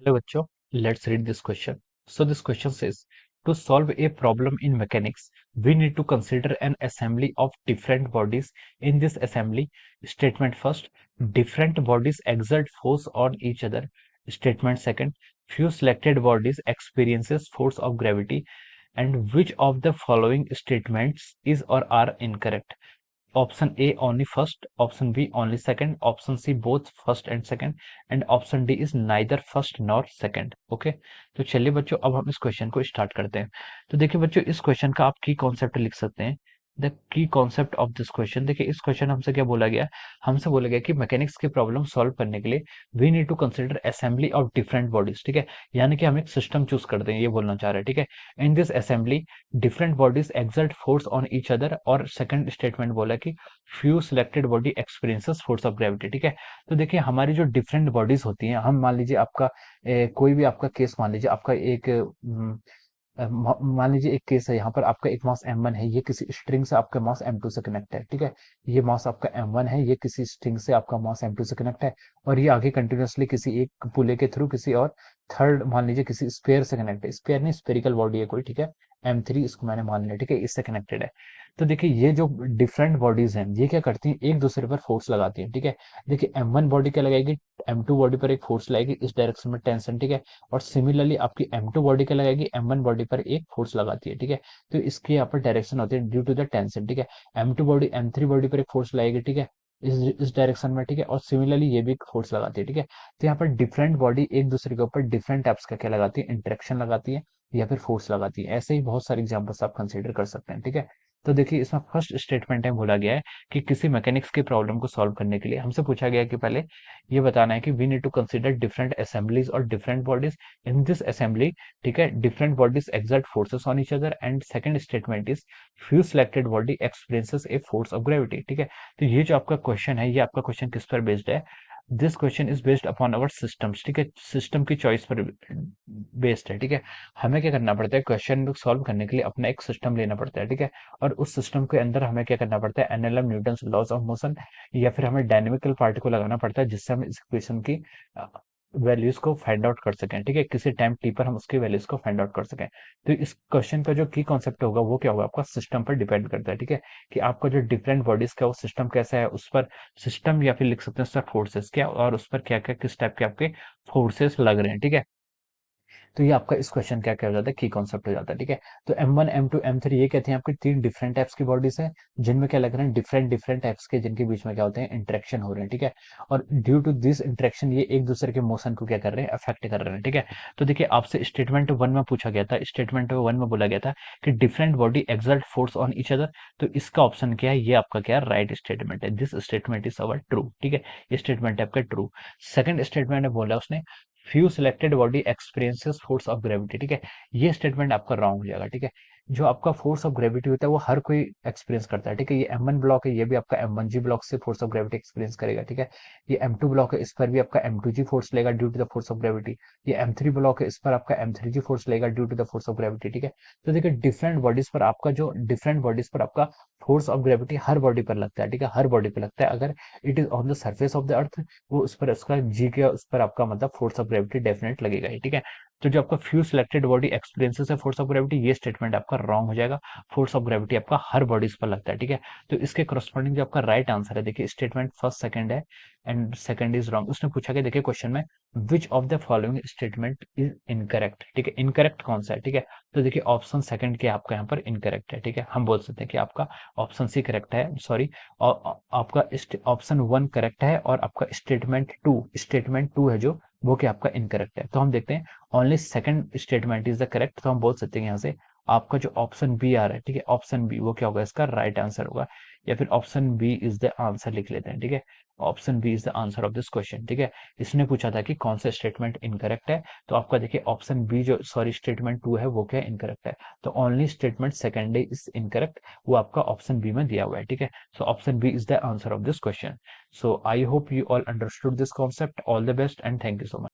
Hello, bachcho. Let's read this question. So this question says, to solve a problem in mechanics, we need to consider an assembly of different bodies. In this assembly, statement first, different bodies exert force on each other. Statement second, few selected bodies experiences force of gravity. And which of the following statements is or are incorrect? Option A only first, option B only second, opशन C both first and second, and option D is neither first nor second. Okay, तो चलिए बच्चों अब हम इस question को start करते हैं। तो देखिए बच्चों, इस क्वेश्चन का आप की कॉन्सेप्ट लिख सकते हैं। The key concept of this question, देखिए इस क्वेश्चन हमसे क्या बोला गया, हमसे बोला गया कि मैकेनिक्स की प्रॉब्लम सॉल्व करने के लिए we need to consider assembly of different bodies. ठीक है, यानी कि हम एक सिस्टम चूज करते हैं, ये बोलना चाह रहे हैं। ठीक है, इन this assembly different bodies exert force on each other, और सेकंड स्टेटमेंट बोला कि few selected body experiences force of gravity. ठीक है, तो देखिए हमारी जो डिफरेंट बॉडीज होती हैं, हम मान लीजिए आपका कोई भी आपका केस मान लीजिए, आपका एक मान लीजिए एक केस है, यहाँ पर आपका एक मास m1 है, ये किसी स्ट्रिंग से आपका मास m2 से कनेक्ट है। ठीक है, ये मास आपका m1 है, ये किसी स्ट्रिंग से आपका मास m2 से कनेक्ट है, और ये आगे कंटिन्यूअसली किसी एक पुले के थ्रू किसी और थर्ड मान लीजिए किसी स्पेयर से कनेक्ट है। स्पेयर नहीं, स्पेरिकल बॉडी है कोई। ठीक है, m3 इसको मैंने मान लिया। ठीक है, इससे कनेक्टेड है। तो देखिए ये जो डिफरेंट बॉडीज हैं, ये क्या करती हैं, एक दूसरे पर फोर्स लगाती हैं। ठीक है, देखिए m1 बॉडी क्या लगाएगी, m2 बॉडी पर एक फोर्स लगाएगी इस डायरेक्शन में टेंशन। ठीक है, और सिमिलरली आपकी m2 बॉडी क्या लगाएगी, m1 बॉडी पर एक फोर्स लगाती है। ठीक है, तो इसकी यहाँ पर डायरेक्शन होती है ड्यू टू द टेंशन। ठीक है, m2 बॉडी m3 बॉडी पर एक फोर्स लगाएगी। ठीक है, इस डायरेक्शन में। ठीक है, और सिमिलरली ये भी फोर्स लगाती है। ठीक है, तो यहाँ पर डिफरेंट बॉडी एक दूसरे के ऊपर डिफरेंट टाइप्स का क्या लगाती है, इंटरेक्शन लगाती है या फिर फोर्स लगाती है। ऐसे ही बहुत सारे एग्जांपल्स आप कंसीडर कर सकते हैं। ठीक है, तो देखिए इसमें फर्स्ट स्टेटमेंट है, बोला गया है कि किसी मैकेनिक्स की प्रॉब्लम को सॉल्व करने के लिए हमसे पूछा गया है कि पहले ये बताना है कि we need to consider different assemblies और different bodies in this assembly. ठीक है, different bodies exert forces on each other, and second statement is few selected body experiences a force of gravity। ठीक है, तो ये जो आपका क्वेश्चन है, ये आपका क्वेश्चन किस पर बेस्ड है, this question is based upon our systems. ठीक है, सिस्टम की चॉइस पर बेस्ड है। ठीक है, हमें क्या करना पड़ता है, क्वेश्चन को सॉल्व करने के लिए अपना एक सिस्टम लेना पड़ता है। ठीक है, और उस सिस्टम के अंदर हमें क्या करना पड़ता है, NLM Newton's laws of motion, या फिर हमें डायनेमिकल पार्ट को लगाना पड़ता है, जिससे हम इस इक्वेशन की वैल्यूज को फाइंड आउट कर सकें। ठीक है, किसी टाइम टी पर हम उसकी वैल्यूज को फाइंड आउट कर सकें। तो इस क्वेश्चन का जो की कॉन्सेप्ट होगा वो क्या होगा, आपका सिस्टम पर डिपेंड करता है। ठीक है, कि आपका जो डिफरेंट बॉडीज का वो सिस्टम कैसा है, उस पर सिस्टम या फिर लिख सकते हैं उस पर फोर्सेस क्या, और उस पर क्या क्या किस टाइप के आपके फोर्सेस लग रहे हैं। ठीक है, तो ये आपका इस क्वेश्चन क्या क्या हो जाता है, की कॉन्सेप्ट हो जाता है। ठीक है, तो M1 M2 M3 ये कहते हैं आपके तीन डिफरेंट टाइप्स की बॉडीज हैं, जिनमें क्या लग रहे हैं, डिफरेंट डिफरेंट टाइप्स के, जिनके बीच में क्या होते हैं, इंटरेक्शन हो रहे हैं। ठीक है, और ड्यू टू दिस इंटरेक्शन ये एक दूसरे के मोशन को क्या कर रहे हैं, अफेक्ट कर रहे हैं। ठीक है, तो देखिए आपसे स्टेटमेंट वन में पूछा गया था, स्टेटमेंट वन में बोला गया था कि different body exert force on each other. तो इसका ऑप्शन क्या है, ये आपका क्या है, राइट स्टेटमेंट है। This statement is our true. ठीक है, ये स्टेटमेंट है आपका ट्रू। सेकंड स्टेटमेंट में बोला उसने few selected body experiences force of gravity. ठीक है, ये स्टेटमेंट आपका रॉन्ग हो जाएगा। ठीक है, जो आपका फोर्स ऑफ ग्रेविटी होता है वो हर कोई एक्सपीरियंस करता है। ठीक है, ये M1 ब्लॉक है, ये भी आपका M1G ब्लॉक से फोर्स ऑफ ग्रेविटी एक्सपीरियंस करेगा। ठीक है, ये M2 ब्लॉक है, इस पर भी आपका M2G फोर्स लेगा due to the force of gravity. ये M3 ब्लॉक है, इस पर आपका M3G फोर्स लेगा due to the force of gravity. ठीक है, तो देखिए डिफरेंट बॉडीज पर आपका जो डिफरेंट बॉडीज पर आपका force of gravity her body पर लगता है। ठीक है, हर बॉडी पर लगता है। अगर it is on the surface of the earth, वो उस पर उसका जी के उस पर आपका मतलब फोर्स ऑफ ग्रेविटी डेफिनेट लगेगा ही। ठीक है, तो जो आपका फ्यू सिलेक्टेड बॉडी एक्सपीरियंसेस है फोर्स ऑफ ग्रेविटी, ये स्टेटमेंट आपका रॉन्ग हो जाएगा। फोर्स ऑफ ग्रेविटी आपका हर बॉडीज पर लगता है। ठीक है, तो इसके करस्पॉन्डिंग जो आपका राइट आंसर है, देखिए स्टेटमेंट फर्स्ट सेकंड है एंड सेकंड इज रॉन्ग। उसने पूछा कि देखिए क्वेश्चन में which of the following statement is incorrect. ठीक है, इनकरेक्ट कौन सा है। ठीक है, तो देखिए ऑप्शन सेकंड के आपका यहाँ पर इनकरेक्ट है। ठीक है, हम बोल सकते हैं कि आपका ऑप्शन सी करेक्ट है, सॉरी, और आपका ऑप्शन वन करेक्ट है, और आपका स्टेटमेंट टू है जो वो क्या आपका इनकरेक्ट है। तो हम देखते हैं only second statement is the correct. तो हम बोल सकते हैं यहाँ से आपका जो ऑप्शन बी आ रहा है, ठीक है, ऑप्शन बी वो क्या होगा, इसका राइट आंसर होगा, या फिर option B is the answer लिख लेते हैं। ठीक है, option B is the answer of this question. ठीक है, इसने पूछा था कि कौन सा स्टेटमेंट इनकरेक्ट है, तो आपका देखिए ऑप्शन बी जो सॉरी स्टेटमेंट टू है वो क्या इनकरेक्ट है। तो only statement second is incorrect, वो आपका ऑप्शन बी में दिया हुआ है। ठीक है, so option B is the answer of this question. So I hope you all understood this concept. All the best and thank you so much.